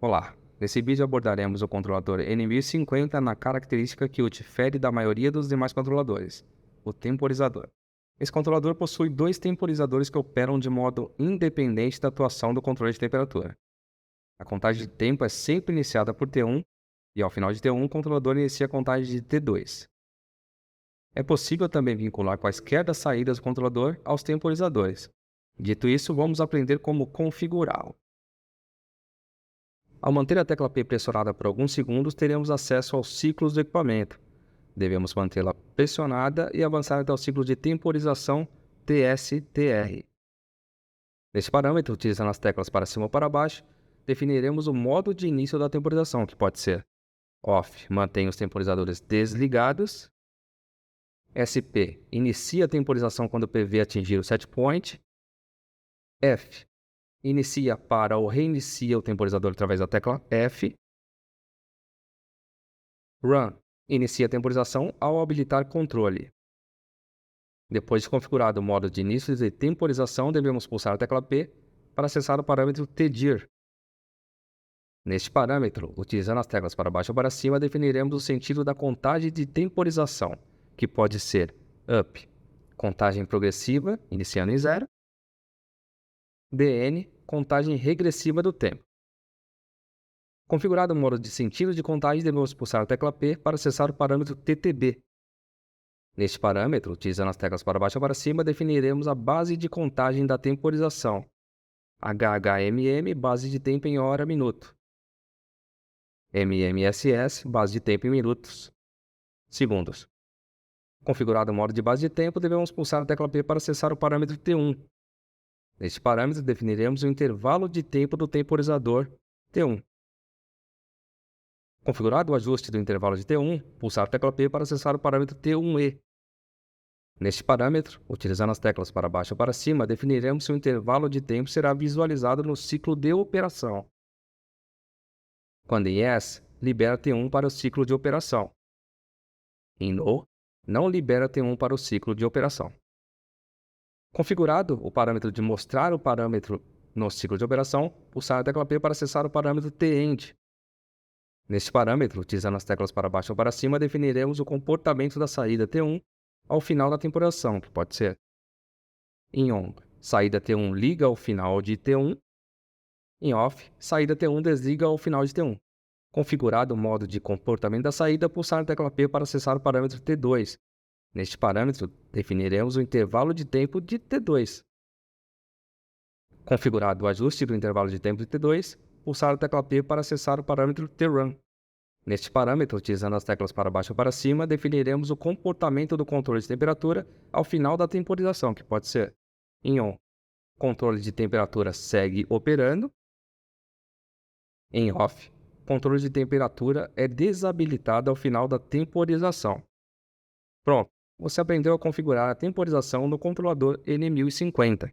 Olá, nesse vídeo abordaremos o controlador N1050 na característica que o difere da maioria dos demais controladores, o temporizador. Esse controlador possui dois temporizadores que operam de modo independente da atuação do controle de temperatura. A contagem de tempo é sempre iniciada por T1 e ao final de T1 o controlador inicia a contagem de T2. É possível também vincular quaisquer das saídas do controlador aos temporizadores. Dito isso, vamos aprender como configurá-lo. Ao manter a tecla P pressionada por alguns segundos, teremos acesso aos ciclos do equipamento. Devemos mantê-la pressionada e avançar até o ciclo de temporização TS-TR. Neste parâmetro, utilizando as teclas para cima ou para baixo, definiremos o modo de início da temporização, que pode ser OFF, mantém os temporizadores desligados. SP, inicia a temporização quando o PV atingir o set point. F, inicia, para ou reinicia o temporizador através da tecla F. Run, inicia a temporização ao habilitar controle. Depois de configurado o modo de início de temporização, devemos pulsar a tecla P para acessar o parâmetro TDIR. Neste parâmetro, utilizando as teclas para baixo ou para cima, definiremos o sentido da contagem de temporização, que pode ser UP, contagem progressiva, iniciando em 0, DN, contagem regressiva do tempo. Configurado o modo de sentido de contagem, devemos pulsar a tecla P para acessar o parâmetro TTB. Neste parâmetro, utilizando as teclas para baixo ou para cima, definiremos a base de contagem da temporização, HHMM, base de tempo em hora-minuto, MMSS, base de tempo em minutos, segundos. Configurado o modo de base de tempo, devemos pulsar a tecla P para acessar o parâmetro T1. Neste parâmetro, definiremos o intervalo de tempo do temporizador T1. Configurado o ajuste do intervalo de T1, pulsar a tecla P para acessar o parâmetro T1E. Neste parâmetro, utilizando as teclas para baixo ou para cima, definiremos se o intervalo de tempo será visualizado no ciclo de operação. Quando em Yes, libera T1 para o ciclo de operação. Em No, não libera T1 para o ciclo de operação. Configurado o parâmetro de mostrar o parâmetro no ciclo de operação, pulsar a tecla P para acessar o parâmetro TEND. Neste parâmetro, utilizando as teclas para baixo ou para cima, definiremos o comportamento da saída T1 ao final da temporização, que pode ser em ON, saída T1 liga ao final de T1, em OFF, saída T1 desliga ao final de T1. Configurado o modo de comportamento da saída, pulsar a tecla P para acessar o parâmetro T2. Neste parâmetro, definiremos o intervalo de tempo de T2. Configurado o ajuste do intervalo de tempo de T2, pulsar a tecla P para acessar o parâmetro TRUN. Neste parâmetro, utilizando as teclas para baixo ou para cima, definiremos o comportamento do controle de temperatura ao final da temporização, que pode ser em ON, controle de temperatura segue operando. Em OFF, controle de temperatura é desabilitado ao final da temporização. Pronto, você aprendeu a configurar a temporização no controlador N1050.